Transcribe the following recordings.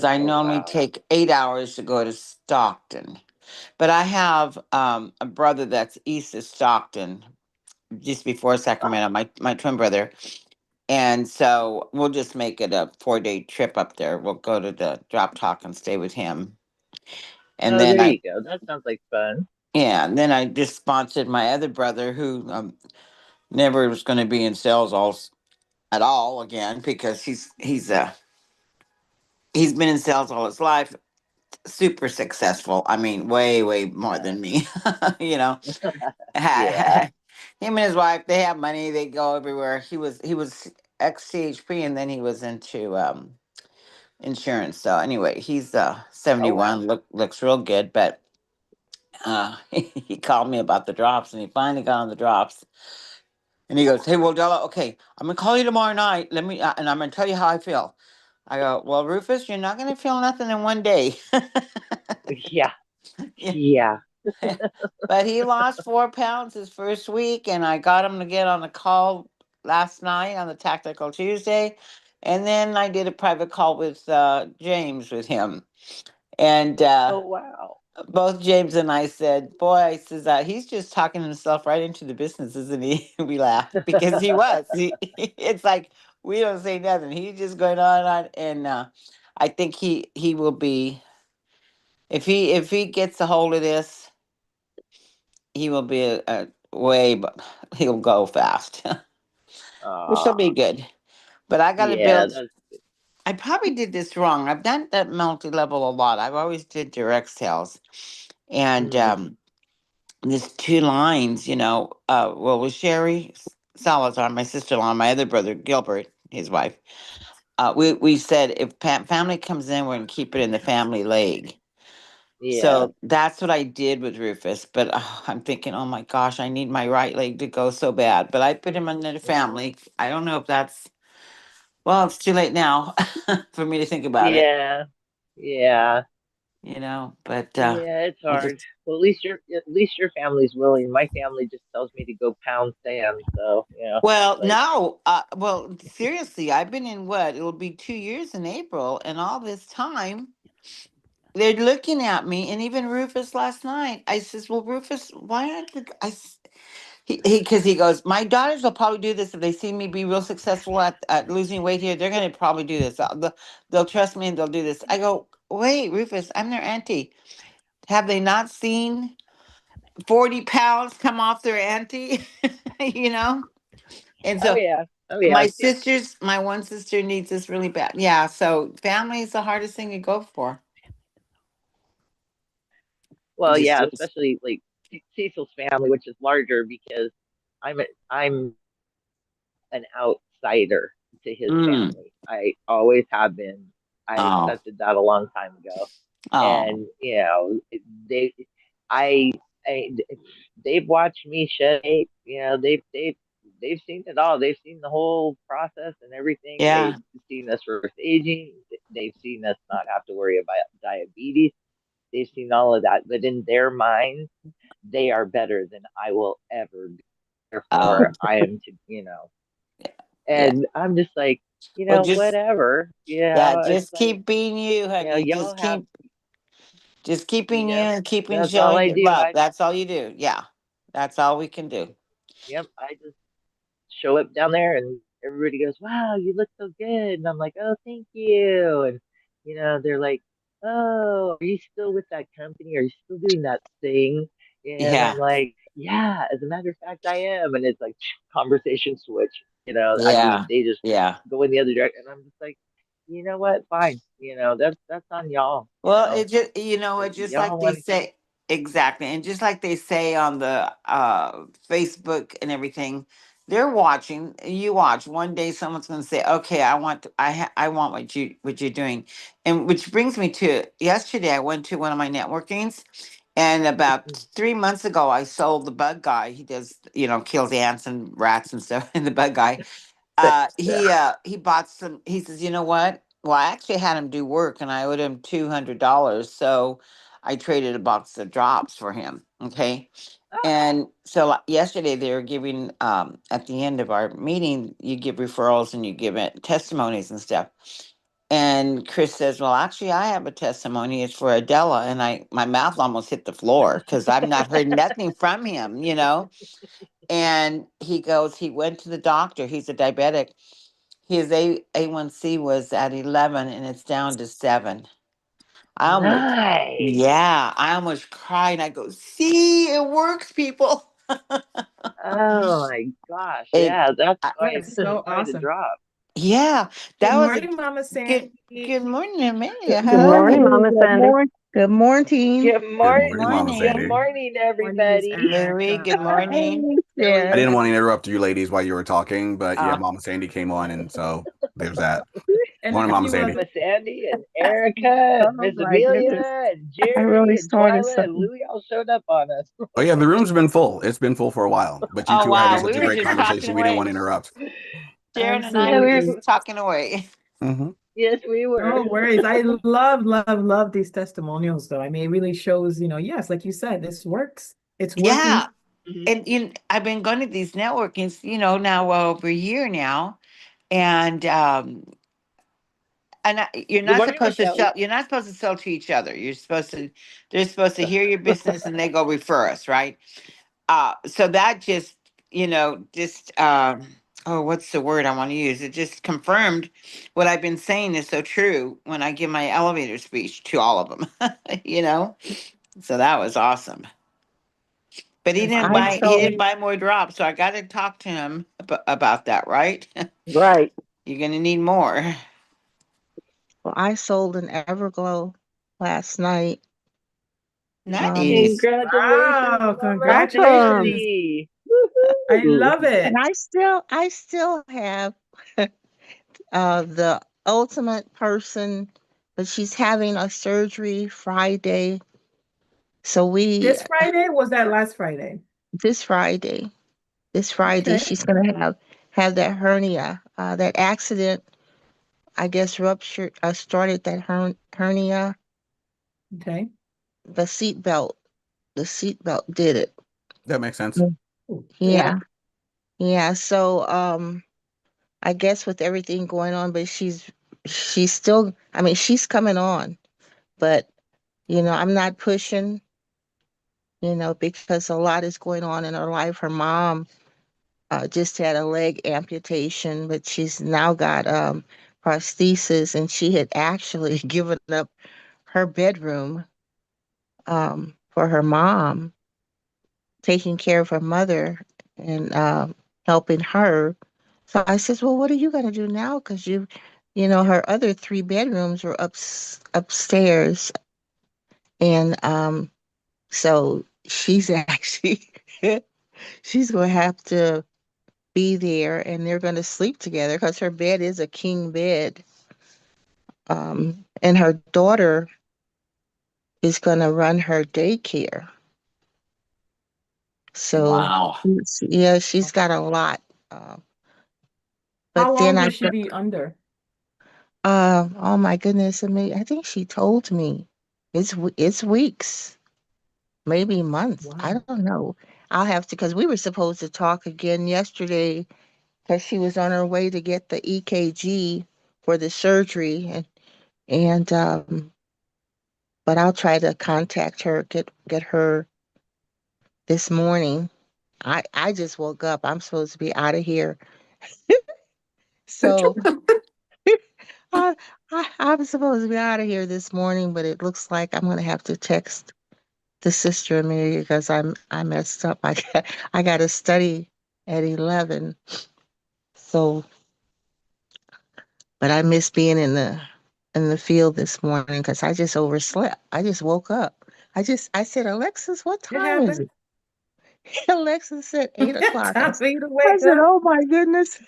I Oh normally wow. take 8 hours to go to Stockton. But I have a brother that's east of Stockton, just before Oh, Sacramento, my twin brother. And so we'll just make it a 4 day trip up there. We'll go to the drop talk and stay with him. And oh, then there I, you go. That sounds like fun. yeah, and then I just sponsored my other brother who never was going to be in sales at all again because he's been in sales all his life, super successful. I mean, way more Yeah. than me. you know, Yeah. him and his wife, they have money. They go everywhere. He was ex CHP, and then he was into insurance. So anyway, he's Oh wow. 71. Looks real good, but he called me about the drops, and he finally got on the drops. And he goes, "Hey, well, Della, okay, I'm gonna call you tomorrow night. Let me, and I'm gonna tell you how I feel." I go, "Well, Rufus, you're not gonna feel nothing in one day." Yeah. Yeah. Yeah. But he lost 4 pounds his first week, and I got him to get on a call last night on the Tactical Tuesday, and then I did a private call with James with him, and Oh wow. both James and I said, "Boy," I says, "he's just talking himself right into the business, isn't he?" We laughed because he was. It's like we don't say nothing. He's just going on, and I think he will be if he gets a hold of this, he will be a way, but he'll go fast, which will be Ah. good. But I got to Yeah. build. That's I probably did this wrong. I've done that multi level a lot. I've always did direct sales, and mm, there's two lines. Well, with Sherry Salazar, my sister in law, my other brother Gilbert, his wife. We said if family comes in, we're gonna keep it in the family leg. yeah. So that's what I did with Rufus. But I'm thinking, oh my gosh, I need my right leg to go so bad. But I put him in the family. I don't know if that's, well, it's too late now for me to think about it, Yeah. Yeah. but Yeah, it's we'll hard. just, Well, at least your family's willing. My family just tells me to go pound sand. So it's well, like, no, well, seriously, I've been in what? It'll be 2 years in April. And all this time, they're looking at me. And even Rufus last night, I says, well, Rufus, why aren't you, because he goes, my daughters will probably do this if they see me be real successful at losing weight here. They're going to probably do this. They'll trust me and they'll do this. I go, wait, Rufus, I'm their auntie. Have they not seen 40 pounds come off their auntie? you know? And oh so yeah, oh yeah, my one sister needs this really bad. Yeah. So family is the hardest thing to go for. It well, just yeah, is. especially like Cecil's family, which is larger because I'm an outsider to his Mm. family. I always have been. I Oh. accepted that a long time ago, Oh. and they, I, I they've watched me shed weight. They've seen it all. They've seen the whole process and everything. They've Yeah. seen us reverse aging. They've seen us not have to worry about diabetes. They've seen all of that. But in their minds, they are better than I will ever be. Therefore, Oh. I am to, Yeah. and I'm just like, Well, just whatever. yeah, It's just like, keep being you, honey. y'all have, Just keeping you yep, and keeping that's all showing I your do. love. That's all you do. Yeah. That's all we can do. I just show up down there and everybody goes, wow, you look so good. And I'm like, oh, thank you. And, they're like, oh, are you still with that company? Are you still doing that thing? And I'm Yeah. like, yeah, as a matter of fact, I am. And it's like conversation switch. I mean, Yeah. they just Yeah. go in the other direction. And I'm just like, you know what? Fine. That's on y'all. Well, it just If it's just like y'all they want to keep, say exactly, and just like they say on the Facebook and everything, they're watching. You watch. One day, someone's going to say, "Okay, I want what you're doing," and which brings me to yesterday. I went to one of my networkings, and about 3 months ago, I sold the bug guy. He does kills ants and rats and stuff. And the bug guy, yeah. he bought some. He says, "You know what? Well, I actually had him do work, and I owed him $200. So I traded a box of drops for him. Okay, and so yesterday they were giving at the end of our meeting, you give referrals and you give it testimonies and stuff. And Chris says, "Well, actually, I have a testimony. It's for Adela." And my mouth almost hit the floor because I've not heard nothing from him, you know. And he goes, he went to the doctor. He's a diabetic. His A1C was at 11, and it's down to 7. I almost, Nice. yeah, I almost cried. I go, "See, it works, people." Oh my gosh. It, Yeah, that's I, why That it's is so quite a awesome. drop. yeah, Good that was a morning, Mama good. Sandy. Good morning, Amelia. Good Hi. morning. Mama Good Sandy. morning. Good morning. Good Good morning. morning, Mama Good Morning, Sandy. morning, Morning, Miss everybody. Louie. Erica. Good morning. Hey, Billy I Sharon. didn't want to Bear. interrupt you ladies while you were talking, but yeah, Uh, Mama Sandy came on, and so there's that. And Morning, if Mama you Sandy. Mama wasn't, Sandy and Erica and Oh Miss my goodness. Amelia and I Jerry really and started Twyla and something. Louie all showed up on us. Oh yeah, the room's been full. It's been full for a while, but you oh two were having wow, we such a were great just talking conversation. We didn't want away. to interrupt. Sharon and I Yeah, were we absolutely. just were, talking away. Hmm. yes, we were. No worries. I love, love, love these testimonials, though. I mean, it really shows, yes, like you said, this works. It's working. Yeah, Mhm. and I've been going to these networkings, now over a year now, and you're Good not morning, supposed to Michelle. sell. You're not supposed to sell to each other. They're supposed to hear your business and they go refer us, right? So that just, oh, what's the word I want to use? It just confirmed what I've been saying is so true when I give my elevator speech to all of them, you know? So that was awesome. But he That's didn't I buy he amazing. sold, didn't buy more drops, so I got to talk to him about that, right? right. You're going to need more. Well, I sold an Everglow last night. Um, Nice. Congratulations, Wow, Mama Awesome. congratulations. Sandy. I Woohoo. love and it. I still have the ultimate person, but she's having a surgery Friday. So This Friday was that last Friday? this Friday, this Friday, Okay. she's gonna have that hernia, that accident, I guess, ruptured, started that hernia. Okay. The seat belt did it. That makes sense. Mm. Ooh, Yeah. Yeah, yeah. So, I guess with everything going on, but she's still. I mean, she's coming on, but I'm not pushing. Because a lot is going on in her life. Her mom just had a leg amputation, but she's now got prosthesis, and she had actually given up her bedroom for her mom, taking care of her mother and helping her. So I says, well, what are you going to do now? Because her other three bedrooms were upstairs, and so she's actually she's going to have to be there, and they're going to sleep together because her bed is a king bed. And her daughter is going to run her daycare. So, Wow. yeah, she's got a lot. Uh, how but long then will she be under? oh my goodness, I think she told me it's weeks, maybe months. I Wow. don't know. I'll have to, because we were supposed to talk again yesterday because she was on her way to get the EKG for the surgery, and but I'll try to contact her, get her this morning. I just woke up. I'm supposed to be out of here. So I, I'm supposed to be out of here this morning, but it looks like I'm gonna have to text the sister Amelia because I messed up. I got to study at 11. So, but I miss being in the field this morning because I just overslept. I just woke up. I said, Alexis, what It time is happened. it? Alexa said 8 o'clock. Time for you to I wake said, up. oh my goodness.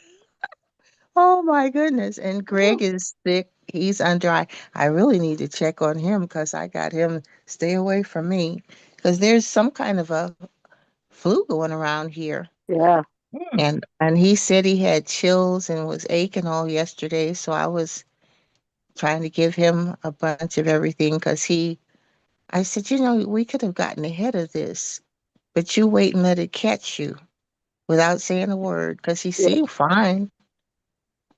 Oh my goodness. And Greg is sick. He's under. I really need to check on him because I got him stay away from me because there's some kind of a flu going around here. Yeah. Hmm. And he said he had chills and was aching all yesterday. So I was trying to give him a bunch of everything because I said, we could have gotten ahead of this, but you wait and let it catch you without saying a word because he Yeah. seemed fine.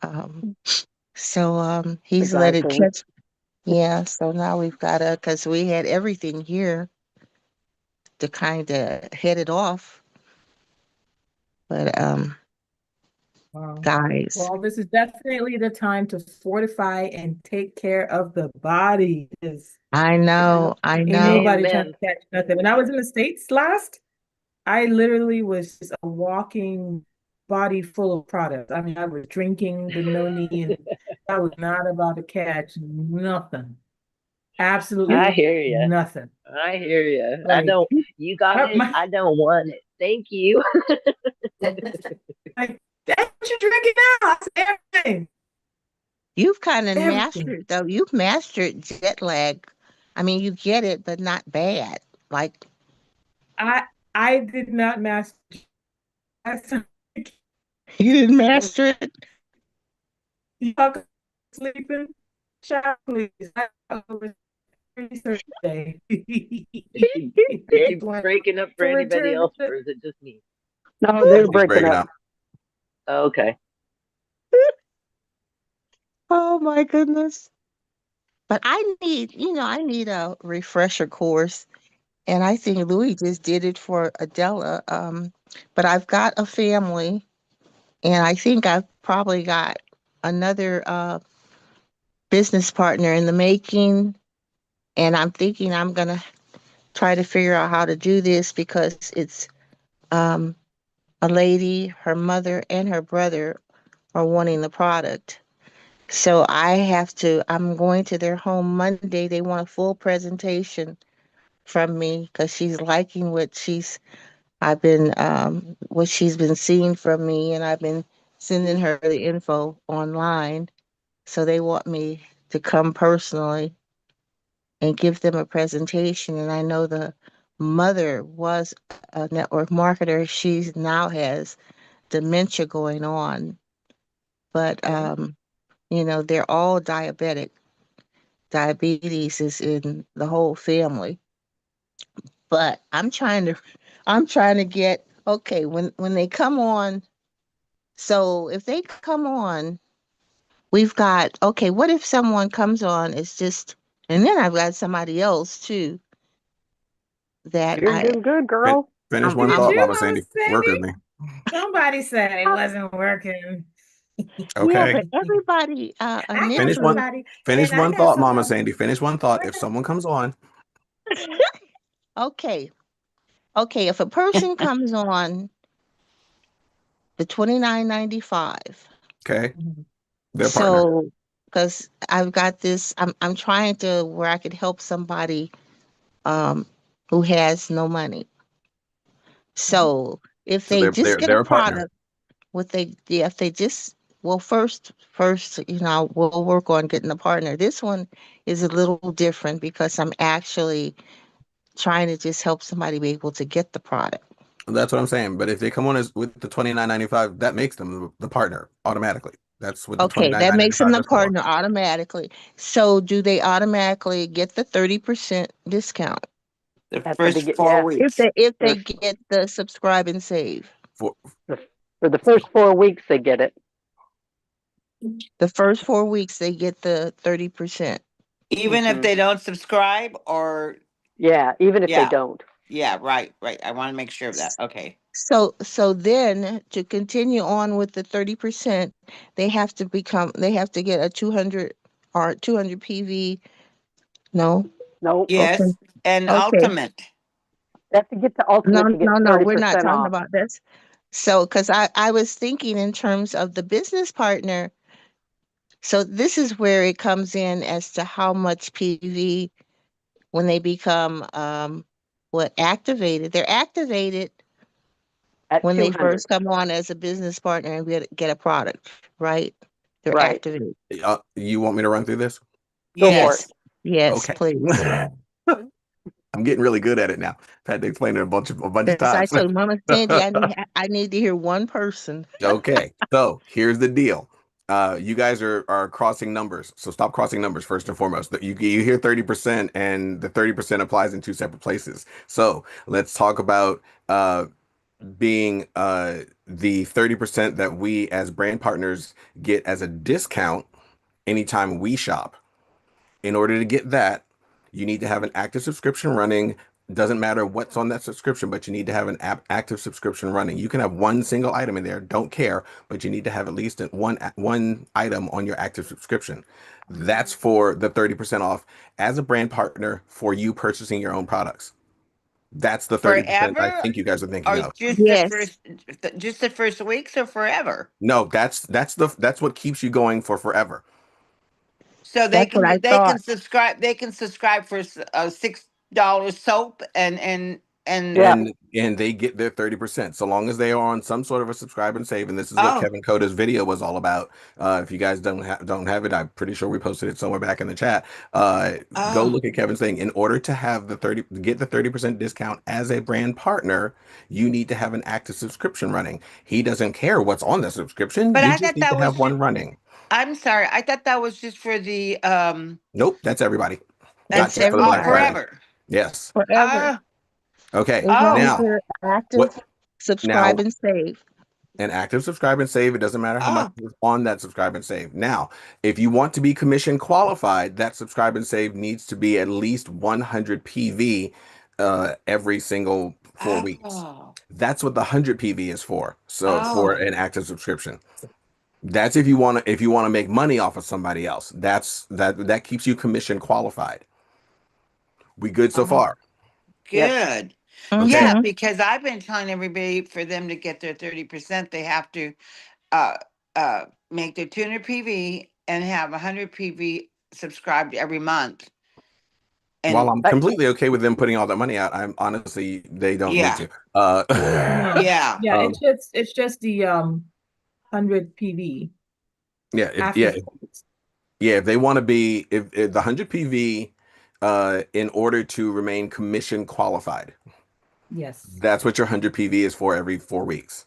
Um, So he's let it Exactly. catch. Yeah, so now we've got to, because we had everything here to kind of head it off. But Wow. guys, Well, this is definitely the time to fortify and take care of the body. I Yep. know, I Ain't know. nobody trying to Amen. catch nothing. When I was in the States last, I literally was just a walking body full of products. I mean, I was drinking the noni and I was not about to catch nothing. I Absolutely hear you. nothing. I hear you. I Like, don't. You got it. my, I don't want it. Thank you. like, that's what you're drinking now. I said everything. You've kind of Everything. mastered, though. You've mastered jet lag. I mean, you get it, but not bad. Like, I I did not master you didn't master it. you talk sleeping. Child, please. I over research day. Is I she just want breaking up for to anybody return else, to or is it just me? No, they're She's breaking breaking up. up. Okay. Oh my goodness. But I need a refresher course. And I think Louis just did it for Adela. But I've got a family, and I think I've probably got another business partner in the making. And I'm thinking I'm gonna try to figure out how to do this because it's um, a lady, her mother, and her brother are wanting the product. So I'm going to their home Monday. They want a full presentation from me because she's liking what she's been seeing from me, and I've been sending her the info online. So they want me to come personally and give them a presentation. And I know the mother was a network marketer. She now has dementia going on, but okay. they're all diabetic. Diabetes is in the whole family. But I'm trying to get okay when they come on. So if they come on, we've got okay, what if someone comes on, it's just and then I've got somebody else too that You're doing good, girl. Finish I'm one Did thought, I'm you, Mama Mama Sandy. Work with Sandy? me. Somebody said it wasn't working. yeah, Okay. but everybody I got Finish one. initially somebody, Finish and I one got thought, Mama somebody. Sandy. Finish one thought. If someone comes on, okay. Okay, if a person comes on the 29.95. okay, Mhm. their partner. So because I've got this I'm trying to where I could help somebody um who has no money. Mhm. So if So they they're just they're get a they're a partner. product, what they yeah, if they just well first, we'll work on getting a partner. This one is a little different because I'm actually trying to just help somebody be able to get the product. That's what I'm saying. But if they come on as with the 29.95, that makes them the partner automatically. That's what the Okay, that makes them 29.95 the is for. partner automatically. So do they automatically get the 30% discount The At the first begin, four yeah. if weeks. they For, get the subscribe and save? For the, for the first 4 weeks, they get it. The first 4 weeks they get the 30%. Even if Hmm. they don't subscribe, or Yeah, even if they yeah, don't. yeah, right, right. I want to make sure of that. Okay. So then to continue on with the 30%, they have to get a 200 or 200 PV. No. No, Okay. Yes, and Okay. ultimate. they have to get to No, ultimate to get no, no, we're not 30% talking off. about this. So, because I was thinking in terms of the business partner, so this is where it comes in as to how much PV when they become activated. They're activated At when they 200. first come on as a business partner and get a product, right? They're Right. activated. you want me to run through this? Go for Yes. it. Yes, yes, Okay. please. I'm getting really good at it now. I've had to explain it a bunch of Because I times. told Mama Sandy I need to hear one person. Okay, so here's the deal. You guys are crossing numbers, so stop crossing numbers first and foremost. You hear 30%, and the 30% applies in two separate places. So let's talk about being the 30% that we as brand partners get as a discount anytime we shop. In order to get that, you need to have an active subscription running. Doesn't matter what's on that subscription, but you need to have an active subscription running. You can have one single item in there, don't care, but you need to have at least one item on your active subscription. That's for the 30% off as a brand partner for you purchasing your own products. That's the 30% I Forever think you guys are thinking or of. Yes, just the first weeks or forever? No, that's what keeps you going for forever. So that's what I thought. they can subscribe for $6 soap and Yeah. And they get their 30%. So long as they are on some sort of a subscribe and save. And this is what oh Kevin Coda's video was all about. If you guys don't have it, I'm pretty sure we posted it somewhere back in the chat. Go oh look at Kevin's thing. In order to have get the 30% discount as a brand partner, you need to have an active subscription running. He doesn't care what's on the subscription. but You I just thought need to that have was one running. I'm sorry, I thought that was just for the Nope, that's everybody. Not It's just for the Black everybody Friday. forever. Yes. forever. uh Okay. As long as oh Now, you're active, what subscribe now and save. an active subscribe and save. It doesn't matter how much oh is on that subscribe and save. Now, if you want to be commission qualified, that subscribe and save needs to be at least 100 PV every single 4 weeks. oh That's what the 100 PV is for. So for oh an active subscription. That's if you want to make money off of somebody else. That keeps you commission qualified. We good so oh far? Yes. good. Okay. Yeah, Mm-hmm. because I've been telling everybody for them to get their 30%, they have to uh make their 200 PV and have 100 PV subscribed every month. While And I'm I, completely okay with them putting all that money out, I'm honestly they don't need yeah, to. No. yeah. Yeah, um, it's just the 100 PV yeah, after if they want to be if the 100 PV in order to remain commission qualified, yes. that's what your 100 PV is for every 4 weeks.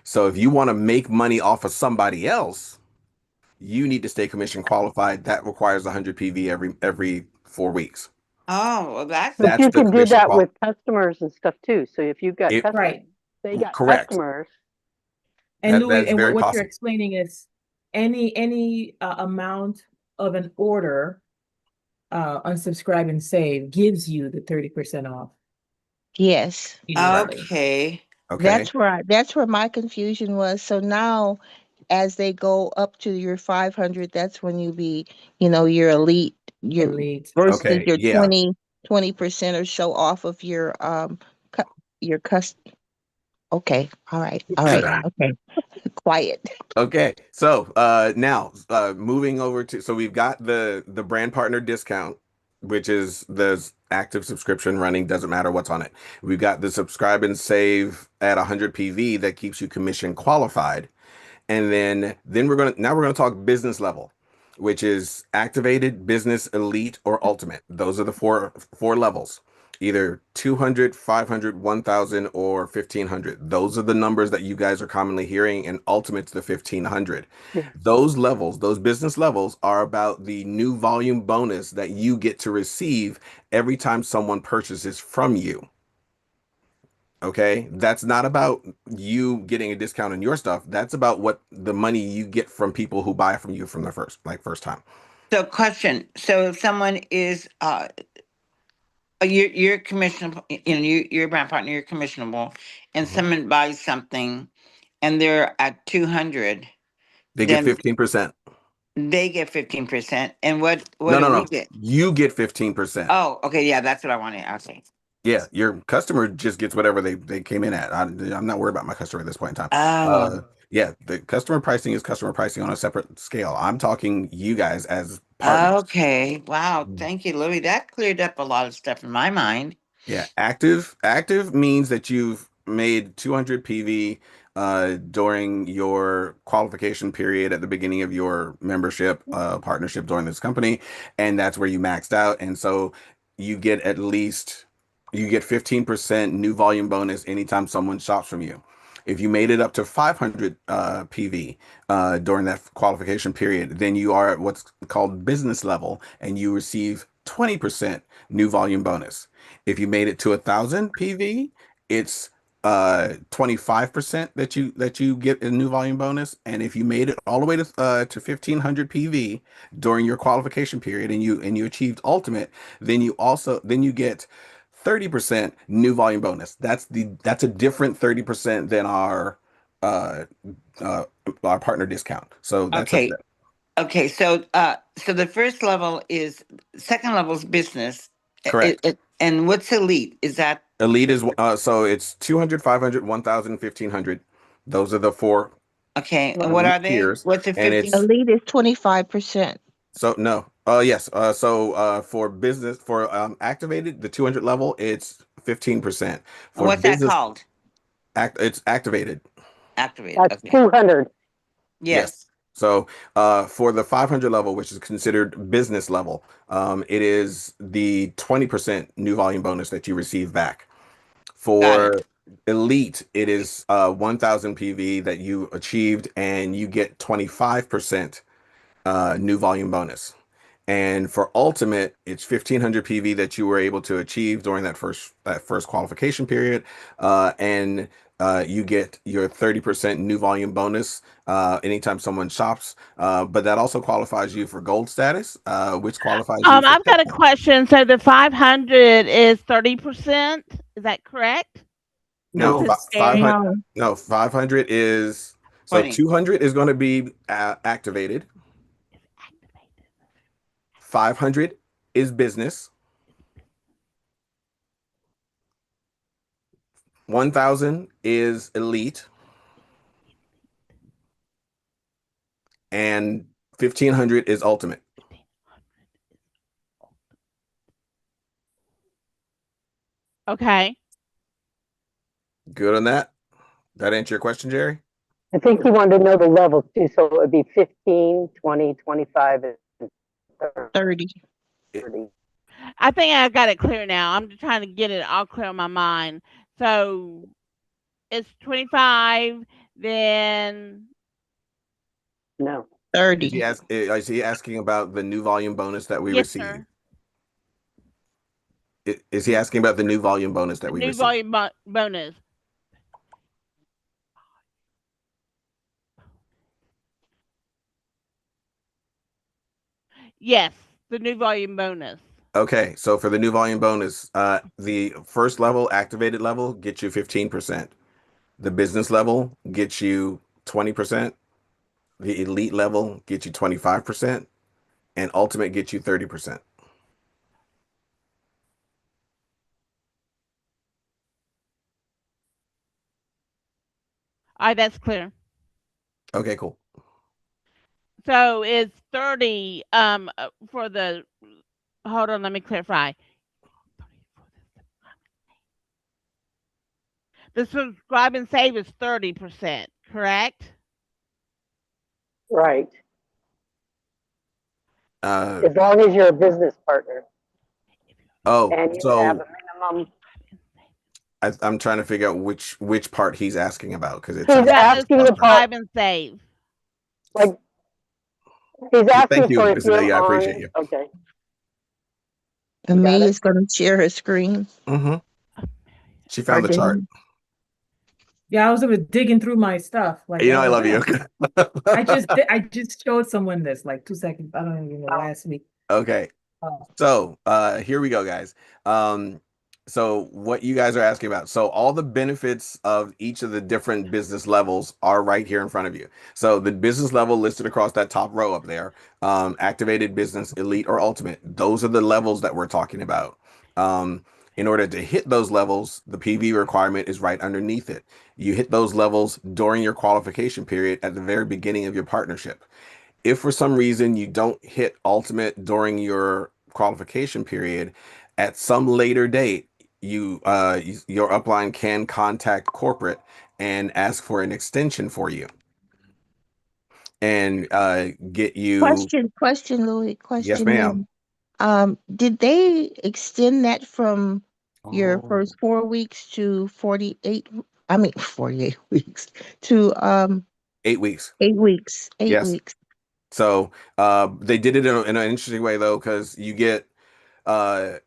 So if you want to make money off of somebody else, you need to stay commission qualified. That requires 100 PV every 4 weeks. Oh, well, that's but That's you the can do commission that qual. with customers and stuff too. So if you've got It customers, Right. they got correct. customers. And That Louis, is and very what you're possible. explaining is any amount of an order unsubscribe and save gives you the 30% off Yes. immediately. okay. Okay. That's where my confusion was. So now as they go up to your 500, that's when your elite, your Elite. versus Okay. your Yeah. 20% or so off of cu- your cust. Okay. All right. Okay. Quiet. Okay, so now moving over to so we've got the brand partner discount, which is the active subscription running, doesn't matter what's on it. We've got the subscribe and save at 100 PV that keeps you commission qualified. And then we're gonna talk business level, which is activated, business, elite, or ultimate. Those are the four levels. Either 200, 500, 1000, or 1500. Those are the numbers that you guys are commonly hearing, and ultimate's the 1500. Yeah. Those levels, those business levels, are about the new volume bonus that you get to receive every time someone purchases from you. Okay, that's not about you getting a discount on your stuff. That's about what the money you get from people who buy from you from the first time. So, question. So, if someone is you're commissionable, you're a brand partner, you're commissionable, and Mhm. someone buys something and they're at 200, They get then 15%. they get 15%. And what No, do no, we no. get? You get 15%. Oh, okay, yeah, that's what I wanted. Okay. Yeah, your customer just gets whatever they came in at. I'm not worried about my customer at this point in time. Oh, Yeah, the customer pricing is customer pricing on a separate scale. I'm talking you guys as partners. okay. Wow. Thank you, Louis. That cleared up a lot of stuff in my mind. Yeah, active means that you've made 200 PV during your qualification period at the beginning of your membership partnership during this company, and that's where you maxed out. And so you get at least you get 15% new volume bonus anytime someone shops from you. If you made it up to 500 PV during that qualification period, then you are at what's called business level, and you receive 20% new volume bonus. If you made it to 1,000 PV, it's 25% that you get a new volume bonus. And if you made it all the way to 1500 PV during your qualification period and you achieved ultimate, then you get 30% new volume bonus. That's a different 30% than uh our partner discount. So that's a Okay. Okay. So the first level is second level is business. correct. And what's elite? Is that Elite is so it's 200, 500, 1000, 1500. Those are the four okay? And what Right. are they? tiers. What's the And 15? it's Elite is 25%. so no. Yes. For business for activated, the 200 level, it's 15%. And For what's that business called? it's activated. Activated. That's Okay. 200. Yes. Yes. So for the 500 level, which is considered business level, it is the 20% new volume bonus that you receive back. Got it. For elite, it is 1000 PV that you achieved, and you get 25% new volume bonus. And for ultimate, it's 1500 PV that you were able to achieve during that first qualification period, and you get your 30% new volume bonus anytime someone shops. But that also qualifies you for gold status, which qualifies you for I've got a platinum. question. So the 500 is 30%. Is that correct? No, It's a No. 500. stair. No, No, 500 is so 20. 200 is going to be activated. 500 is business. 1000 is elite, and 1500 is ultimate. Okay. Good on that? That answer your question, Jerry? I think he wanted to know the levels too. So it would be 15, 20, 25, and 30. 30. I think I got it clear now. I'm just trying to get it all clear in my mind. So it's 25, then No. Is he 30. is he asking about the new volume bonus that we yes, receive? sir. Is he asking about the new volume bonus that we New receive? volume bonus. Yes, the new volume bonus. Okay, so for the new volume bonus, the first level, activated level, gets you 15%. The business level gets you 20%. The elite level gets you 25%. And ultimate gets you 30%. All right, that's clear. Okay, cool. So it's 30 for the hold on, let me clarify. The subscribe and save is 30%, correct? Right. Uh, As long as you're a business partner oh, and you have so a minimum. I'm trying to figure out which part he's asking about because it He's sounds like About there's the asking the clustering. part subscribe and save. like he's Thank asking you, for if Miss you're Amelia. I appreciate on. you. Okay. You got it. Amelia's going to share her screen. Mm-hmm. She Or found the chart. Dan. Yeah, I was digging through my stuff. Like You I know, was I like, love you. oh, I just showed someone this like 2 seconds. I don't even know last week. Okay. Oh, So here we go, guys. Um, so what you guys are asking about. So all the benefits of each of the different business levels are right here in front of you. So the business level listed across that top row up there, activated business, elite, or ultimate. Those are the levels that we're talking about. In order to hit those levels, the PV requirement is right underneath it. You hit those levels during your qualification period at the very beginning of your partnership. If for some reason you don't hit ultimate during your qualification period, at some later date, your upline can contact corporate and ask for an extension for you and get you. Question, Louis. Yes, Question, ma'am. Lynn. Did they extend that from your Oh, first 4 weeks to 48? I mean, 48 weeks to 8 weeks. 8 weeks. Eight Yes. weeks. So they did it in an interesting way though, because you get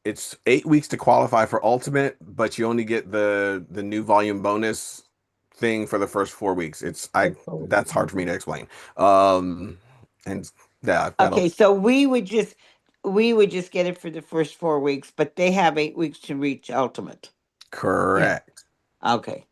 It's 8 weeks to qualify for Ultimate, but you only get the new volume bonus thing for the first 4 weeks. That's hard for me to explain. And yeah, that'll Okay, so we would just get it for the first 4 weeks, but they have 8 weeks to reach ultimate. Yeah. correct. Okay.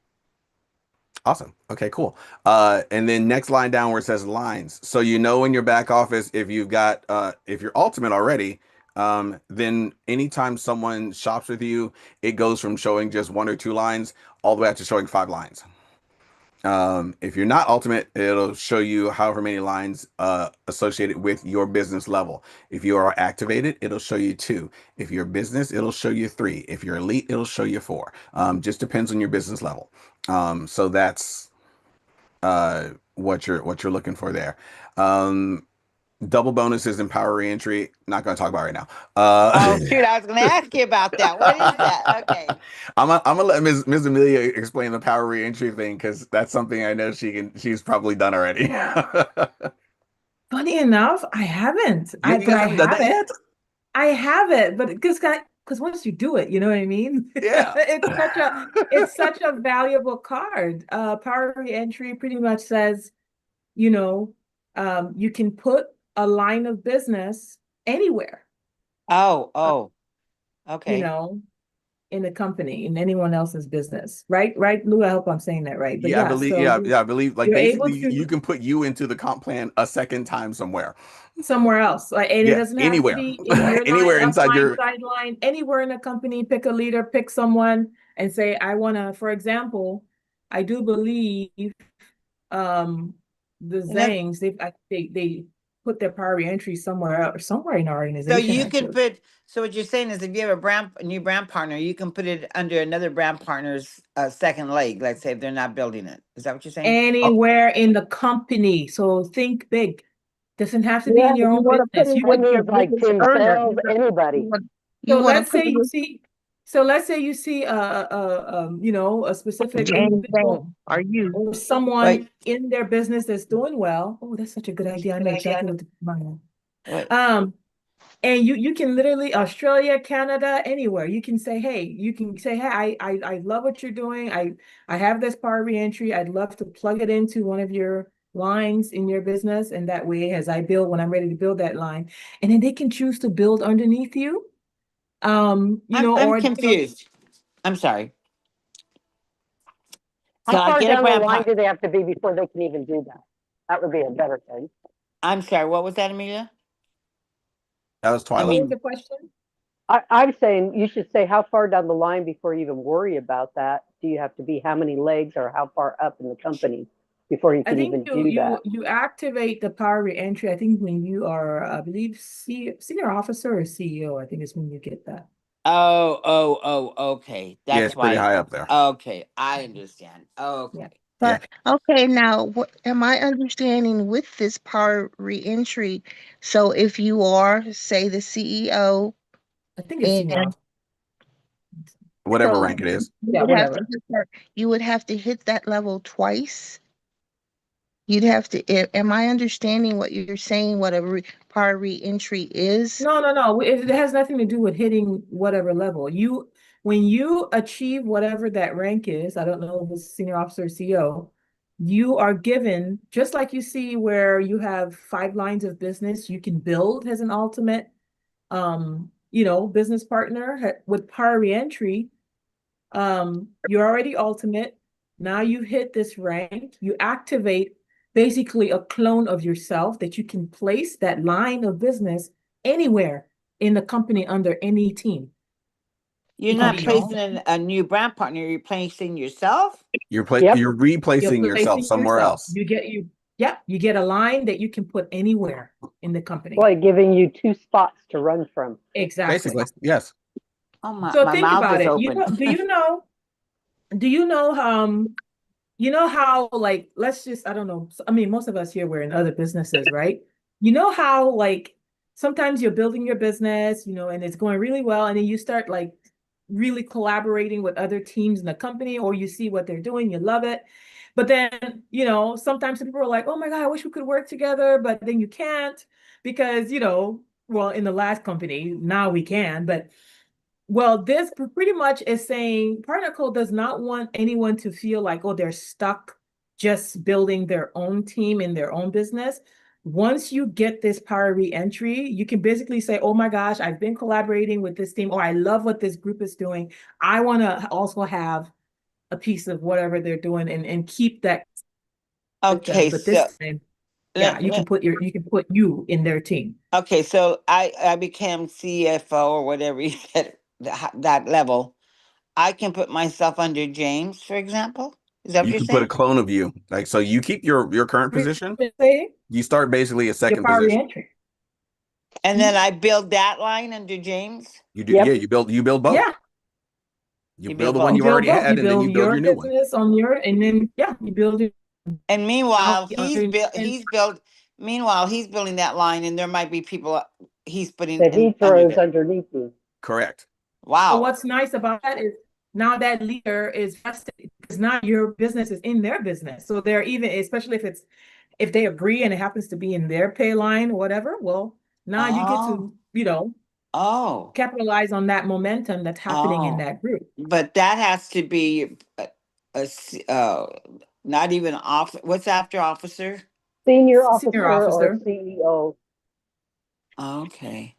Awesome. Okay, cool. And then next line down where it says lines. So you know in your back office if you've got if you're ultimate already, then anytime someone shops with you, it goes from showing just 1 or 2 lines all the way up to showing 5 lines. If you're not ultimate, it'll show you however many lines associated with your business level. If you are activated, it'll show you 2. If you're business, it'll show you 3. If you're elite, it'll show you 4. Just depends on your business level. So that's what you're looking for there. Double bonuses and power reentry. Not going to talk about right now. Oh shoot, I was gonna ask you about that. What is that? Okay. I'm gonna let Ms. Amelia explain the power reentry thing because that's something I know she's probably done already. Funny enough, I haven't. You But guys I haven't done have that it. yet? I have it, but because once you do it, you know what I mean? Yeah. It's such a valuable card. Power reentry pretty much says, you know, you can put a line of business anywhere, Oh, you okay. know, in the company, in anyone else's business. Right? Right, Lou, I hope I'm saying that right. But Yeah, I yeah, believe. so Yeah, I believe. Like you're able basically, you to can put you into the comp plan a second time somewhere. somewhere else. Like, and it Yeah, doesn't have to anywhere, be in your line, anywhere inside upline, your. sideline, anywhere in a company, pick a leader, pick someone and say, I want to, for example, I do believe the And then, Zangs, they put their power entry somewhere else, somewhere in our so organization you can actually. put. So what you're saying is, if you have a new brand partner, you can put it under another brand partner's second leg. Let's say if they're not building it. Is that what you're saying? Oh, Anywhere in the company. So think big. Doesn't have to be Yeah, in your you own want to put business. it You What could, under your like biggest Tim earner? Sales, anybody. so You want to let's put say it you with see, so let's say you see you know, a specific Jane individual Zane or you. or someone Wait, in their business that's doing well. Oh, that's such a good idea. I know exactly what to put mine on. wait. And you can literally Australia, Canada, anywhere. You can say, hey, I love what you're doing. I have this power reentry. I'd love to plug it into one of your lines in your business. And that way, as I build, when I'm ready to build that line, and then they can choose to build underneath you. You know, I'm or you know, confused. I'm sorry. So How I far get a down the brand line part. do they have to be before they can even do that? That would be a better thing. I'm sorry. What was that, Amelia? that was I what Twilight. was mean, the question? I'm saying you should say how far down the line before you even worry about that. Do you have to be how many legs or how far up in the company before you I can think even do that? you activate the power reentry. I think when you are, I believe, senior officer or CEO. I think is when you get that. okay. Yeah, That's it's pretty why. high up there. Okay, I understand. Yeah. Okay. Yeah, But okay, now what am I understanding with this power reentry? So if you are, say, the CEO, I think it's senior and officer. whatever so rank it is. Yeah, you would have to whatever. you would have to hit that level twice. You'd have to. Am I understanding what you're saying? What a power reentry is? No. It has nothing to do with hitting whatever level. When you achieve whatever that rank is, I don't know if it's senior officer or CEO, you are given, just like you see where you have 5 lines of business, you can build as an ultimate, you know, business partner with power reentry. You're already ultimate. Now you hit this rank, you activate basically a clone of yourself that you can place that line of business anywhere in the company under any team. You're It can not be your own. placing a new brand partner. You're placing yourself. Yep. You're You're replacing yourself placing somewhere yourself. else. You get a line that you can put anywhere in the company. Boy, giving you 2 spots to run from. Exactly. Basically, yes. Oh, my, So my think mouth about is it. open. Do you know you know how, like, let's just, I don't know. I mean, most of us here were in other businesses, right? You know how, like, sometimes you're building your business, you know, and it's going really well, and then you start like really collaborating with other teams in the company, or you see what they're doing, you love it. But then, you know, sometimes people are like, oh my God, I wish we could work together, but then you can't because, you know, well, in the last company, now we can, but well, this pretty much is saying Particle does not want anyone to feel like, oh, they're stuck just building their own team in their own business. Once you get this power re-entry, you can basically say, oh my gosh, I've been collaborating with this team, or I love what this group is doing. I want to also have a piece of whatever they're doing and keep that with them. Okay, But this so time, yeah, you can put you in their team. okay, so I became CFO or whatever you said, that level. I can put myself under James, for example. Is that what You you're can put a saying? clone of you. Like, so you keep your current position. Say You start basically a your second power position. re-entry. And then I build that line under James. You do, Yep. yeah. You build both. Yeah, You You build build the one you both. you've build already both. You had, and then you build build your your new one. business on your, and then yeah, you build it And meanwhile, out and he's building that line, and there might be people he's putting That he in under throws there. underneath you. Correct. But Wow. what's nice about that is now that leader is vested because now your business is in their business. So they're even, especially if they agree and it happens to be in their pay line or whatever, well, now you get Oh, to, oh, capitalize on that momentum that's happening in oh. that group. But that has to be not even off. What's after officer? Senior Senior officer or officer. CEO. Okay.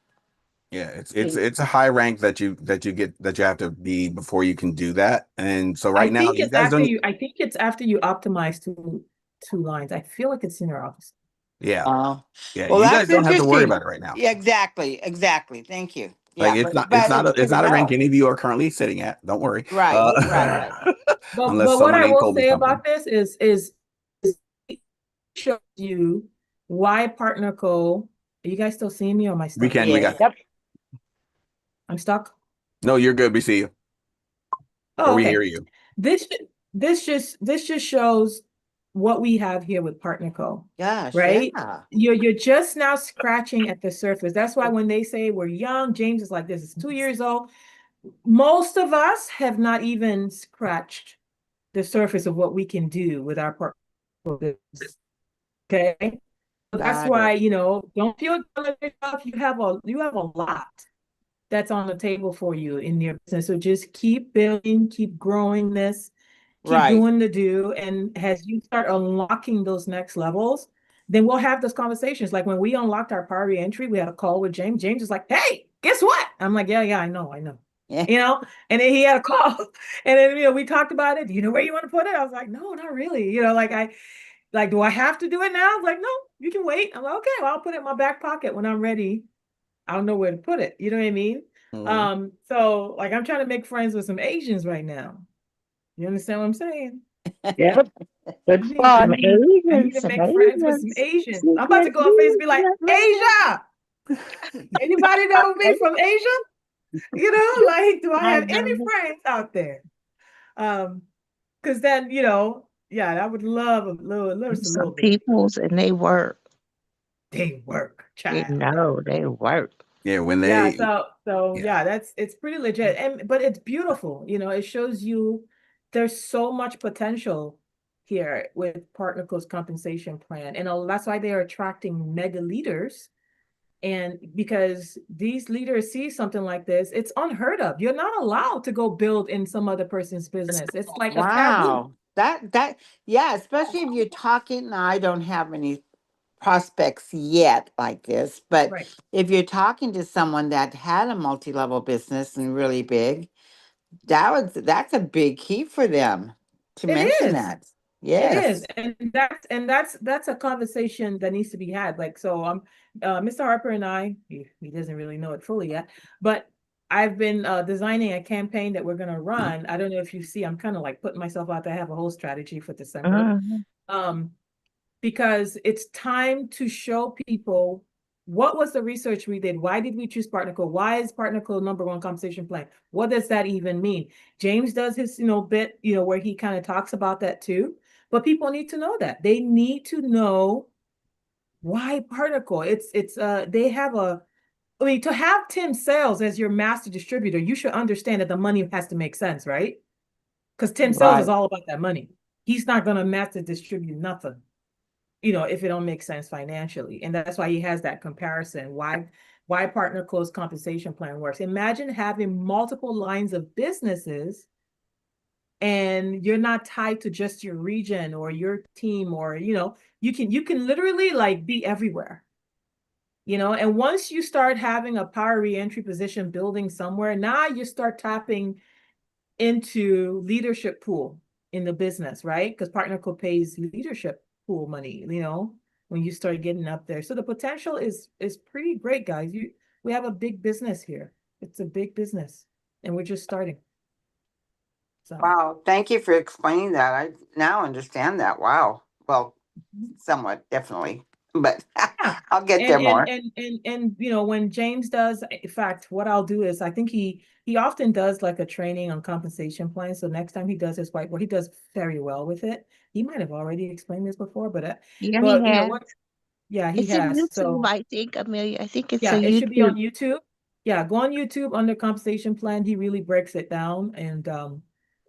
Yeah, it's a high rank that you have to be before you can do that. And so I right now, think you it's guys after don't. you, I think it's after you optimize two lines. I feel like it's senior officer. Yeah, Oh, yeah. well, You that's guys don't have to worry interesting. about it right now. Yeah, exactly, exactly. Thank you. Like Yeah, it's but not it's it's good to not a rank know. any of you are currently sitting at. Don't worry. Right, right, right. Unless But what someone I ain't will told me say something. about this is it shows you why Partner Co. Are you guys still seeing me or am I We stuck? can. We Yeah. got. Yep. I'm stuck. No, you're good. We see you or Oh, we hear okay. you. This this just shows what we have here with Partner Co. Gosh, Right? yeah. You're just now scratching at the surface. That's why when they say we're young, James is like this is 2 years old. Most of us have not even scratched the surface of what we can do with our partner. Okay. So that's Got why, it. don't feel down on yourself. You have a lot that's on the table for you in your business. So just keep building, keep growing this, keep Right. doing the do. And as you start unlocking those next levels, then we'll have those conversations. Like when we unlocked our power entry, we had a call with James. James is like, hey, guess what? I'm like, yeah, I know. Yeah. And then he had a call. And then, we talked about it. Do you know where you want to put it? I was like, no, not really. Do I have to do it now? I was like, no, you can wait. I'm like, okay, well, I'll put it in my back pocket when I'm ready. I don't know where to put it. You know what I mean? Mhm. So like I'm trying to make friends with some Asians right now. You understand what I'm saying? Yep. Good I need, I spot. Some need, I need Asians, to some make friends with some Asians. Asians. You I'm about to get go on Facebook and you be like, get Asia, anybody know me from Asia? Like, do I I have any know friends out there? Because then, yeah, I would love a little some bit of it. peoples and they work. They work, You child. know, they work. Yeah, when Yeah, they. so Yeah. yeah, it's pretty legit. But it's beautiful. It shows you there's so much potential here with Partnerco's compensation plan. And that's why they are attracting mega leaders. And because these leaders see something like this, it's unheard of. You're not allowed to go build in some other person's business. It's like a taboo. Wow. Yeah, especially if you're talking. Now, I don't have any prospects yet like this, but Right. if you're talking to someone that had a multi-level business and really big, that's a big key for them to It mention is. that. It is, Yes. and that's a conversation that needs to be had. Like, so Mr. Harper and he doesn't really know it fully yet, but I've been designing a campaign that we're gonna run. I don't know if you see, I'm kind of like putting myself out there. I have a whole strategy for December. Mhm. Um, because it's time to show people what was the research we did. Why did we choose PartnerCo? Why is PartnerCo number one compensation plan? What does that even mean? James does his, bit, where he kind of talks about that too. But people need to know that. They need to know why PartnerCo. They have to have Tim Sales as your master distributor, you should understand that the money has to make sense, right? Because Tim Sales is Right. all about that money. He's not gonna master distribute nothing, if it don't make sense financially. And that's why he has that comparison. why partner close compensation plan works. Imagine having multiple lines of businesses and you're not tied to just your region or your team, or you can literally like be everywhere. And once you start having a power reentry position building somewhere, now you start tapping into leadership pool in the business, right? Because PartnerCo pays leadership pool money, when you start getting up there. So the potential is pretty great, guys. We have a big business here. It's a big business, and we're just starting. So Wow, thank you for explaining that. I now understand that. Wow. Well, somewhat, definitely, but yeah. I'll get And there more. and when James does, in fact, what I'll do is I think he often does like a training on compensation plans. So next time he does his whiteboard, he does very well with it. He might have already explained this before, but Yeah, he but has. what? Yeah, he It's in has. YouTube, So I think, Amelia. I think it's a yeah, it should be on YouTube. YouTube. Yeah, go on YouTube under compensation plan. He really breaks it down, and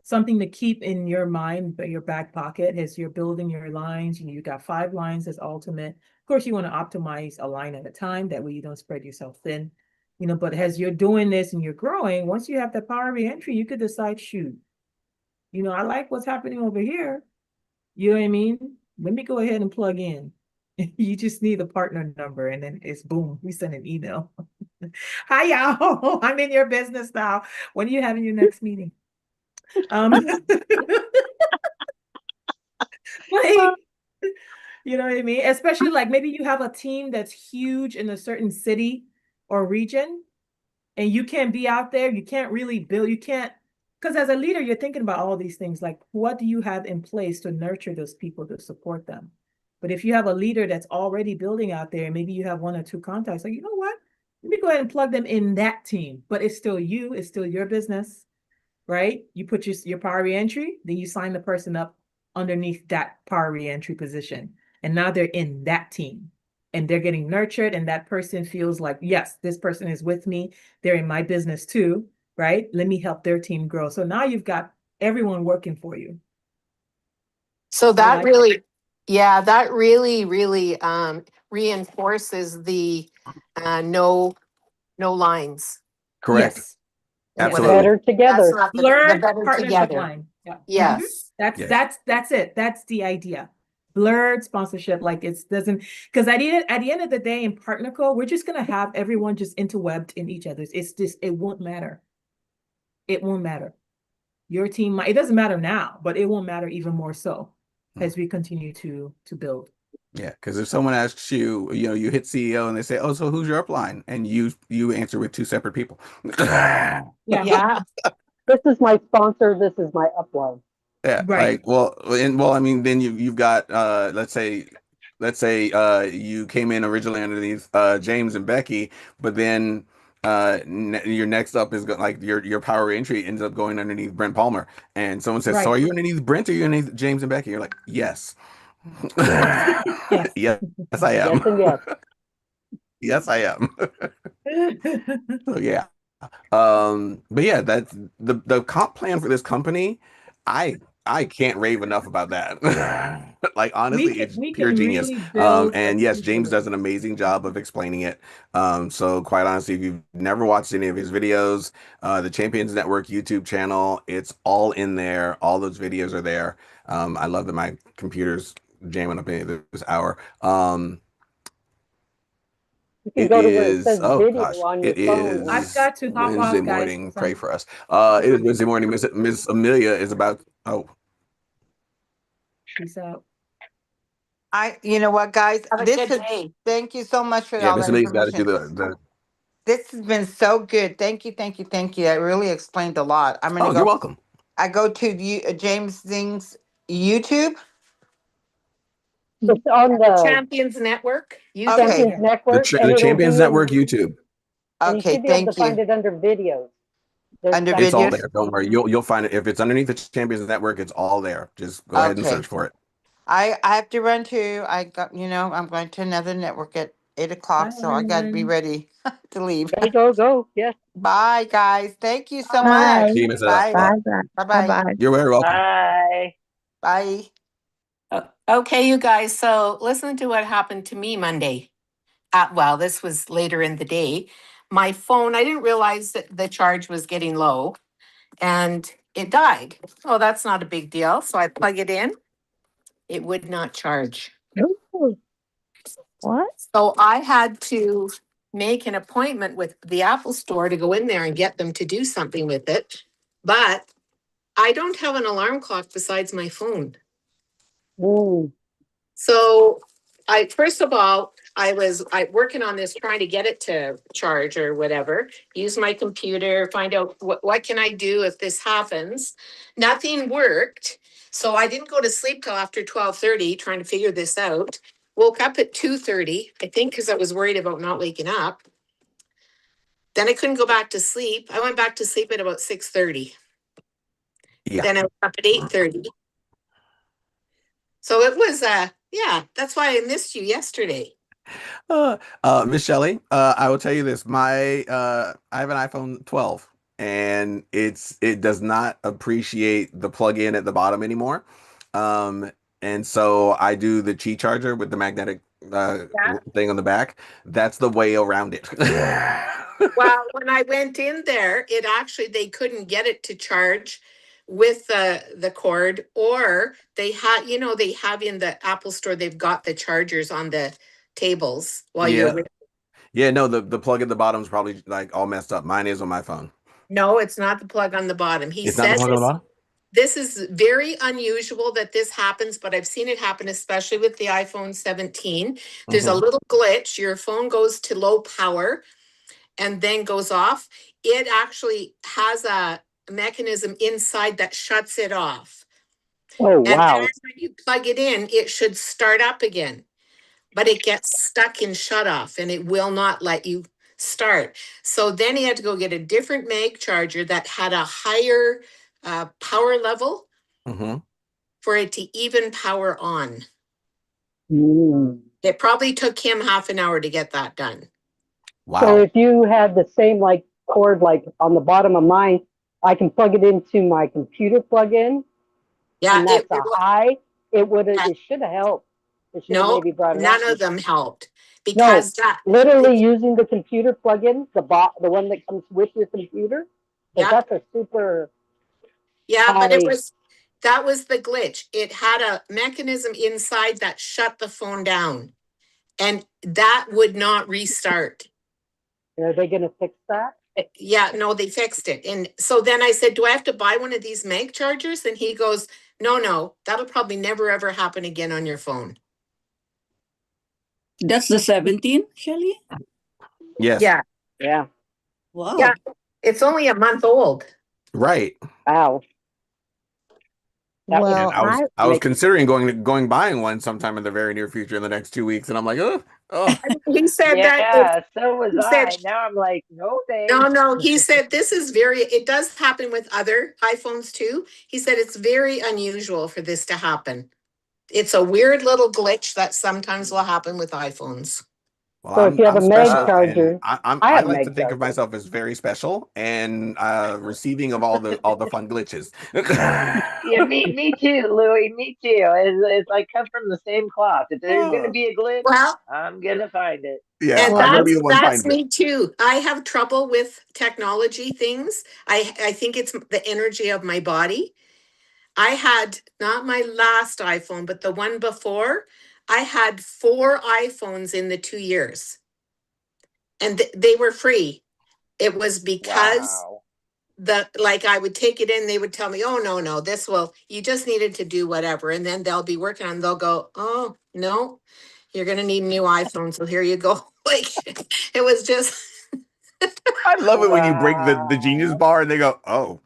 something to keep in your mind, but your back pocket as you're building your lines. You got 5 lines as ultimate. Of course, you want to optimize a line at a time. That way you don't spread yourself thin. But as you're doing this and you're growing, once you have the power of entry, you could decide, shoot, I like what's happening over here. You know what I mean? Let me go ahead and plug in. You just need a partner number, and then it's boom, we send an email. Hi, y'all. I'm in your business now. When are you having your next meeting? Like, you know what I mean? Especially like maybe you have a team that's huge in a certain city or region, and you can't be out there. You can't really build. You can't, because as a leader, you're thinking about all these things. Like, what do you have in place to nurture those people to support them? But if you have a leader that's already building out there, maybe you have 1 or 2 contacts, like, you know what? Let me go ahead and plug them in that team. But it's still you, it's still your business, right? You put your power reentry, then you sign the person up underneath that power reentry position. And now they're in that team and they're getting nurtured, and that person feels like, yes, this person is with me. They're in my business too, right? Let me help their team grow. So now you've got everyone working for you. So I that like really, yeah, that really reinforces the no lines. Correct. Yes. Absolutely. Better That's together. not the Blurred better partnership together. line. Yeah. Yes. That's Yes. that's it. That's the idea. Blurred sponsorship, like it doesn't, because at the end of the day in PartnerCo, we're just gonna have everyone just interwebbed in each other's. It's just, it won't matter. It won't matter. Your team it doesn't matter now, but it won't matter even more so as we continue to build. Yeah, because if someone asks you, you hit CEO and they say, "Oh, so who's your upline?" and you answer with 2 separate people. Yeah. Yeah. This is my sponsor. This is my upline. Yeah, Right. like, well, I mean, then you've got let's say you came in originally underneath James and Becky, but then your next up is like your power entry ends up going underneath Brent Palmer, and someone says, "So Right. are you underneath Brent or are you underneath James and Becky?" You're like, "Yes." Yes. Yes, I Yes am. and yes. Yes, I am. So yeah. But yeah, that's the comp plan for this company. I I can't rave enough about that. Like, we honestly, can it's we pure can genius. really build a And yes, future James with does it. an amazing job of explaining it. So quite honestly, if you've never watched any of his videos, the Champions Network YouTube channel, it's all in there. All those videos are there. I love that my computer's jamming up in this hour. You can It go to where it is, says oh video gosh, on your it phone. I've is got to hop Wednesday off, guys. morning. Pray for us. It is Wednesday morning. Miss Amelia is about, oh, Peace out. You know what, guys? Have a good day. Thank you so much for yeah, all Miss that Amelia's got to do information. the, This has been so good. Thank you, thank you, thank you. That really explained a lot. I'm gonna oh, you're go. welcome. I go to James Zing's YouTube. It's on The the Champions Network YouTube. Okay, Champions Yeah. Network, and The it'll Champions be Network in, YouTube. and you okay, should be able to thank find you. it under videos. Under It's all videos. there. Don't worry. You'll find it. If it's underneath the Champions Network, it's all there. Just go ahead and Okay. search for it. I have to run too. I'm going to another network at 8 o'clock, Bye, so I got to be everyone. ready to leave. Go. Yes. Bye, guys. Thank you so Bye. much. See you, Miss Bye. Adela. Bye. Bye. Bye. Bye. Bye. You're very welcome. Bye. Bye. Okay, you guys. So listen to what happened to me Monday. well, this was later in the day. My phone, I didn't realize that the charge was getting low and it died. Oh, that's not a big deal. So I plug it in. It would not charge. Ooh, what? So I had to make an appointment with the Apple store to go in there and get them to do something with it. But I don't have an alarm clock besides my phone. Ooh. So I, first of all, I was working on this, trying to get it to charge or whatever, use my computer, find out what can I do if this happens. Nothing worked. So I didn't go to sleep till after 12:30 trying to figure this out. Woke up at 2:30, I think, because I was worried about not waking up. Then I couldn't go back to sleep. I went back to sleep at about 6:30. Yeah. Then I woke up at 8:30. So it was yeah, that's why I missed you yesterday. Miss Shelley, I will tell you this. I have an iPhone 12 and it does not appreciate the plug-in at the bottom anymore. And so I do the Qi charger with the magnetic thing on the back. That's the way around it. Well, when I went in there, it actually, they couldn't get it to charge with the cord, or they had, they have in the Apple store, they've got the chargers on the tables while you're Yeah. with. Yeah, no, the plug at the bottom is probably like all messed up. Mine is on my phone. No, it's not the plug on the bottom. He It's not the said plug on the bottom? this is very unusual that this happens, but I've seen it happen, especially with the iPhone 17. There's a little glitch. Your phone goes to low power and then goes off. It actually has a mechanism inside that shuts it off. Oh, And wow. then when you plug it in, it should start up again, but it gets stuck in shut off and it will not let you start. So then he had to go get a different mag charger that had a higher power level for it to even power on. Mm. It probably took him half an hour to get that done. Wow. So if you had the same like cord like on the bottom of mine, I can plug it into my computer plug-in. Yeah, And that's a high. It should have helped. It should have no, maybe brought it none up. of them helped because literally using the computer plug-in, the one that comes with your computer. Yeah. That's a super. Yeah, but high. that was the glitch. It had a mechanism inside that shut the phone down, and that would not restart. Are they going to fix that? Yeah, no, they fixed it. And so then I said, do I have to buy one of these mag chargers? And he goes, no, that'll probably never ever happen again on your phone. That's the 17, Shelly? Yes. Yeah. Yeah. Wow. Yeah, it's only a month old. Right. Wow. Well, I was considering buying one sometime in the very near future in the next 2 weeks, and I'm like, oh. He said that. So was I. Now I'm like, no thanks. No. He said this is it does happen with other iPhones too. He said it's very unusual for this to happen. It's a weird little glitch that sometimes will happen with iPhones. Well, so if you have a mag special, charger, and I like to think of myself as very special and receiving of all the fun glitches. Yeah, me too, Louie. Me too. It's like come from the same cloth. If there's gonna be a glitch, I'm gonna find it. Yeah, and I'm gonna be the one that's finding me too. I have trouble with technology things. I think it's the energy of my body. I had not my last iPhone, but the one before. I had 4 iPhones in the 2 years, and they were free. It was because I would take it in, they would tell me, oh, no, you just needed to do whatever. And then they'll be working on, they'll go, oh, no, you're going to need a new iPhone. So here you go. Like, it was just. I love it when you break the genius bar and they go, oh.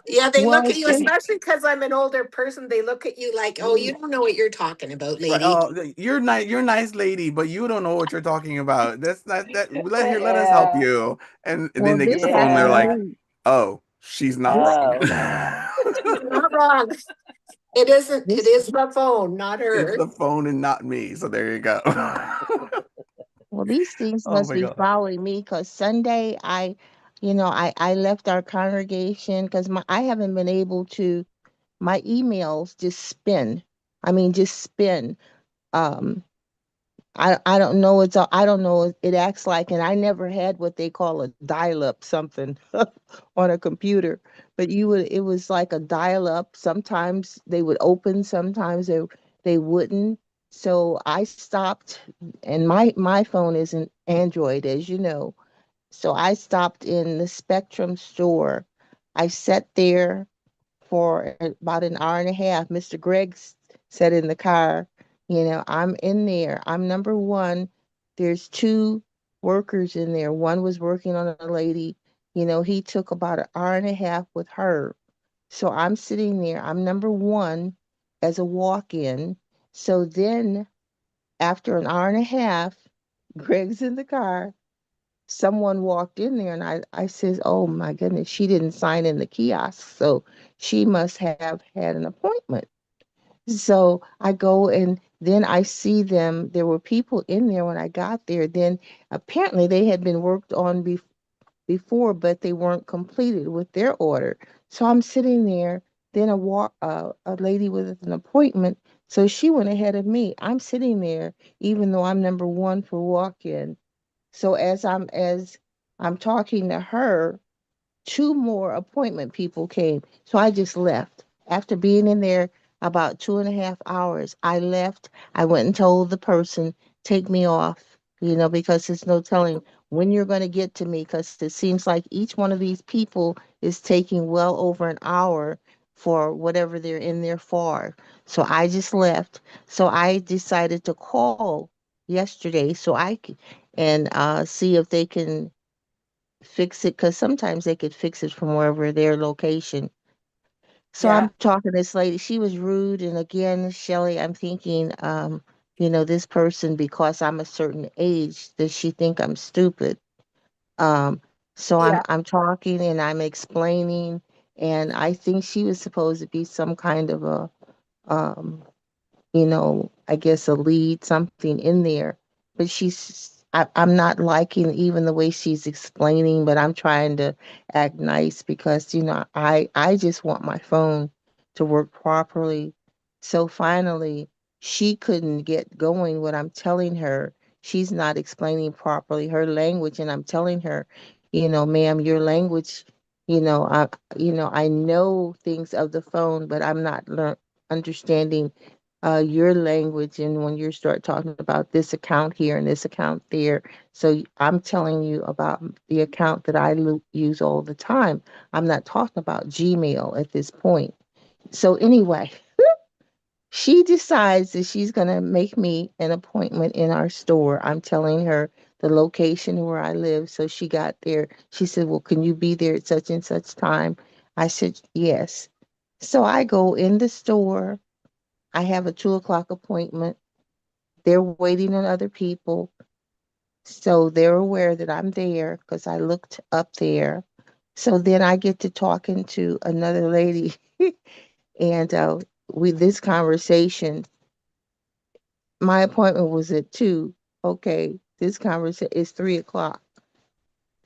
Yeah, they look at you, especially because I'm an older person. They look at you like, oh, you don't know what you're talking about, lady. Oh, you're nice lady, but you don't know what you're talking about. That's not that. Let us help you. And then they get the phone. And they're like, oh, she's not wrong. Not wrong. It isn't. It is the phone, not her. It's the phone and not me. So there you go. Well, these things must be following me because Sunday I left our congregation because I haven't been able to. My emails just spin. I mean, just spin. Um, I don't know. I don't know. It acts like, and I never had what they call a dial-up something on a computer, but it was like a dial-up. Sometimes they would open, sometimes they wouldn't. So I stopped, and my phone isn't Android, as you know. So I stopped in the Spectrum store. I sat there for about an hour and a half. Mr. Greg said in the car, I'm in there. I'm number one. There's two workers in there. One was working on a lady. He took about an hour and a half with her. So I'm sitting there. I'm number one as a walk-in. So then after an hour and a half, Greg's in the car. Someone walked in there and I says, oh my goodness, she didn't sign in the kiosk. So she must have had an appointment. So I go and then I see them. There were people in there when I got there. Then apparently they had been worked on before, but they weren't completed with their order. So I'm sitting there. Then a lady with an appointment. So she went ahead of me. I'm sitting there, even though I'm number one for walk-in. So as I'm talking to her, two more appointment people came. So I just left. After being in there about 2.5 hours, I left. I went and told the person, take me off, because there's no telling when you're going to get to me, because it seems like each one of these people is taking well over an hour for whatever they're in there for. So I just left. So I decided to call yesterday so I could and see if they can fix it, because sometimes they could fix it from wherever their location. So Yeah. I'm talking to this lady. She was rude, and again, Shelley, I'm thinking, this person, because I'm a certain age, does she think I'm stupid? Um, so I'm Yeah. I'm talking and I'm explaining, and I think she was supposed to be some kind of a um I guess a lead, something in there. But I'm not liking even the way she's explaining, but I'm trying to act nice because, I just want my phone to work properly. So finally, she couldn't get going what I'm telling her. She's not explaining properly her language, and I'm telling her, ma'am, your language, I know things of the phone, but I'm not understanding your language, and when you start talking about this account here and this account there. So I'm telling you about the account that I use all the time. I'm not talking about Gmail at this point. So anyway, she decides that she's going to make me an appointment in our store. I'm telling her the location where I live. So she got there. She said, well, can you be there at such and such time? I said, yes. So I go in the store. I have a 2 o'clock appointment. They're waiting on other people. So they're aware that I'm there because I looked up there. So then I get to talking to another lady, and with this conversation, my appointment was at 2. Okay, this conversation is 3 o'clock.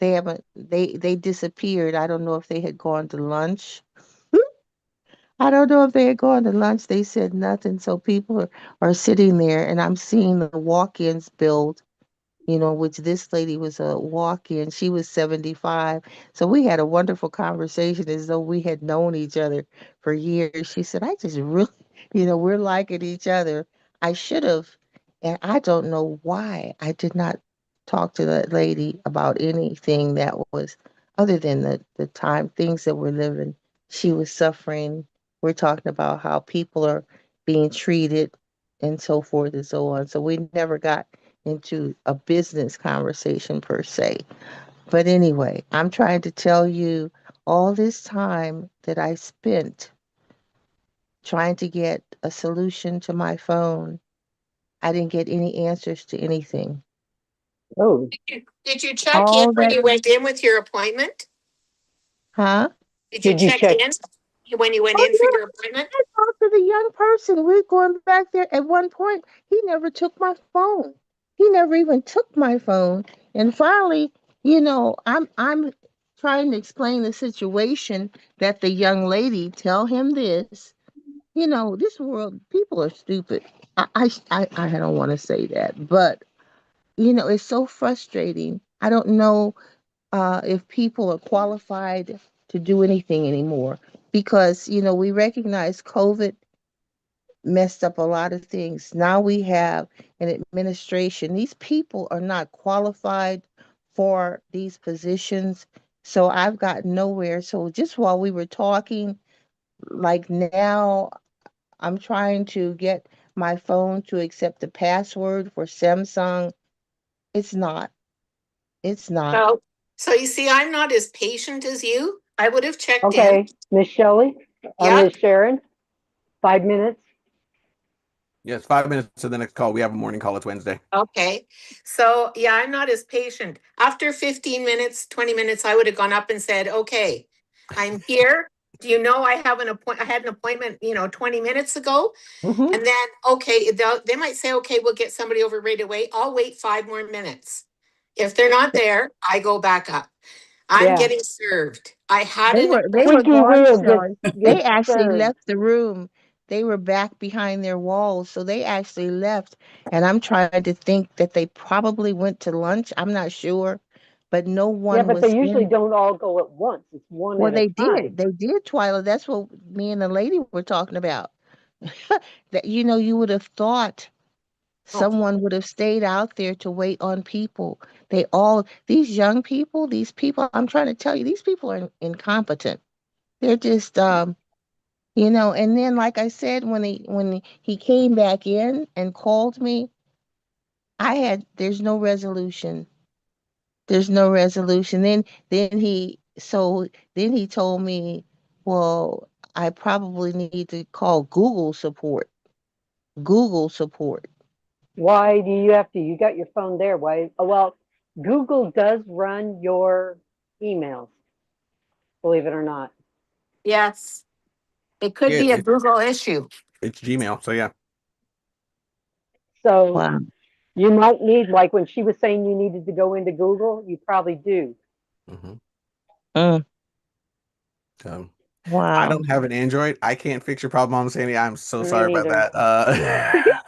They disappeared. I don't know if they had gone to lunch. I don't know if they had gone to lunch. They said nothing. So people are sitting there, and I'm seeing the walk-ins build, which this lady was a walk-in. She was 75. So we had a wonderful conversation as though we had known each other for years. She said, I just really, we're liking each other. I should have, and I don't know why I did not talk to that lady about anything that was other than the time, things that we're living. She was suffering. We're talking about how people are being treated and so forth and so on. So we never got into a business conversation per se. But anyway, I'm trying to tell you all this time that I spent trying to get a solution to my phone, I didn't get any answers to anything. Oh, Did you check in All when that, you went in with your appointment? huh? Did you did you check check? in when you went Oh, in for yeah, your appointment? I talked to the young person. We're going back there. At one point, he never took my phone. He never even took my phone. And finally, I'm trying to explain the situation that the young lady tell him this. this world, people are stupid. I don't want to say that, but it's so frustrating. I don't know if people are qualified to do anything anymore because we recognize COVID messed up a lot of things. Now we have an administration. These people are not qualified for these positions. So I've got nowhere. So just while we were talking, like now I'm trying to get my phone to accept the password for Samsung. It's not. It's not. So you see, I'm not as patient as you. I would have checked in. Okay, Miss Shelley or Yeah. Miss Sharon, 5 minutes. Yes, 5 minutes to the next call. We have a morning call. It's Wednesday. Okay. So yeah, I'm not as patient. After 15 minutes, 20 minutes, I would have gone up and said, okay, I'm here. Do you know I have I had an appointment, 20 minutes ago? Hmm. And then, okay, they might say, okay, we'll get somebody over right away. I'll wait 5 more minutes. If they're not there, I go back up. I'm Yeah. getting served. I had They an were they appointment. were Squeaky gone, wheel Shelley. They gets actually served. left the room. They were back behind their walls, so they actually left. And I'm trying to think that they probably went to lunch. I'm not sure, but no Yeah, one but they was usually in. don't all go at once. It's one Well, at a they did. time. They did, Twyla. That's what me and the lady were talking about. That you would have thought Oh, someone would have stayed out there to wait on people. These young people, these people, I'm trying to tell you, these people are incompetent. They're just and then like I said, when he came back in and called me, there's no resolution. There's no resolution. Then he told me, well, I probably need to call Google support. Google support. Why do you have to? You got your phone there. Why? Oh, well, Google does run your emails, believe it or not. yes. It could Yeah, be a Google issue. it's Gmail. So yeah. So Wow. you might need, like when she was saying you needed to go into Google, you probably do. Hmm. Mm, So I wow. don't have an Android. I can't fix your problem, Mom Sandy. I'm so Me sorry about neither. that.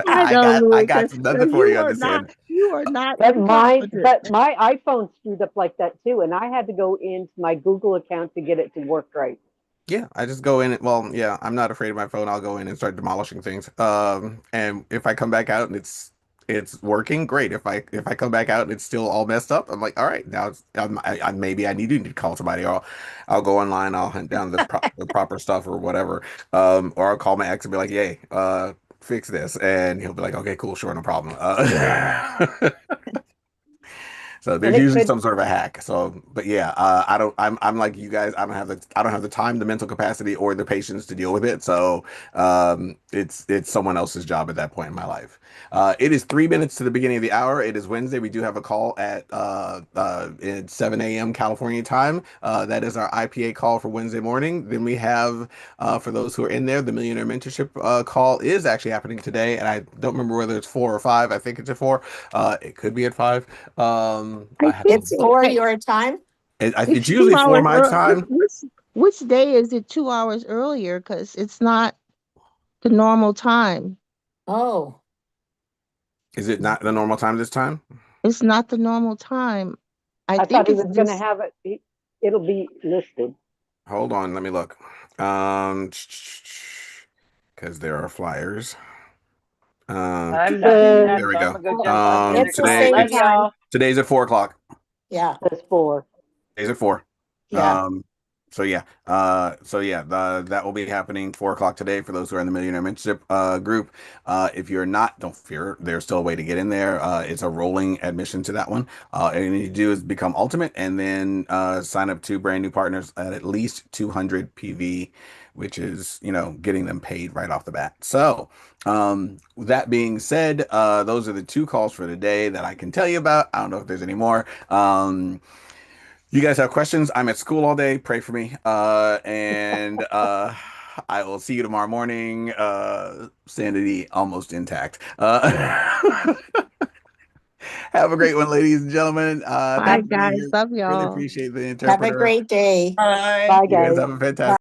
I I know, got I Louis, got nothing because for you on this end. you are not But incompetent. my iPhone screwed up like that too, and I had to go into my Google account to get it to work right. Yeah, I just go in. Well, yeah, I'm not afraid of my phone. I'll go in and start demolishing things. And if I come back out and it's working, great. If I come back out and it's still all messed up, I'm like, all right, now maybe I need to call somebody, or I'll go online, I'll hunt down the proper stuff or whatever. Or I'll call my ex and be like, yay, fix this, and he'll be like, okay, cool, sure, no problem. So And there's it usually could, some sort of a hack. So, but yeah, I'm like you guys. I don't have the time, the mental capacity, or the patience to deal with it. So, it's someone else's job at that point in my life. It is 3 minutes to the beginning of the hour. It is Wednesday. We do have a call at 7 a.m. California time. That is our IPA call for Wednesday morning. Then we have for those who are in there, the Millionaire Mentorship call is actually happening today, and I don't remember whether it's 4 or 5. I think it's at 4. It could be at 5. I I have think to. It's for your time. it's It's two usually for hours my early. time. Which day is it 2 hours earlier? Because it's not the normal time. Oh, Is it not the normal time this time? It's not the normal time. I I thought think he it's was going to just have it. It'll be listed. Hold on, let me look. Um, because there are flyers. Um, I'm not in The that, there we so I'm go. gonna go jump on the other it's the call. same Love time. y'all. Today's at 4 o'clock. Yeah. That's 4. Today's at 4. Yeah. That will be happening 4 o'clock today for those who are in the Millionaire Mentorship group. If you're not, don't fear. There's still a way to get in there. It's a rolling admission to that one. And you need to do is become ultimate and then sign up 2 brand new partners at least 200 PV, which is getting them paid right off the bat. So that being said, those are the 2 calls for today that I can tell you about. I don't know if there's any more. You guys have questions? I'm at school all day. Pray for me. And I will see you tomorrow morning. Sanity almost intact. Have a great one, ladies and gentlemen. bye, Thank you for being guys. here. Love Really y'all. appreciate the Have a interpreter. great day. Bye. Bye, You guys guys. have a fantastic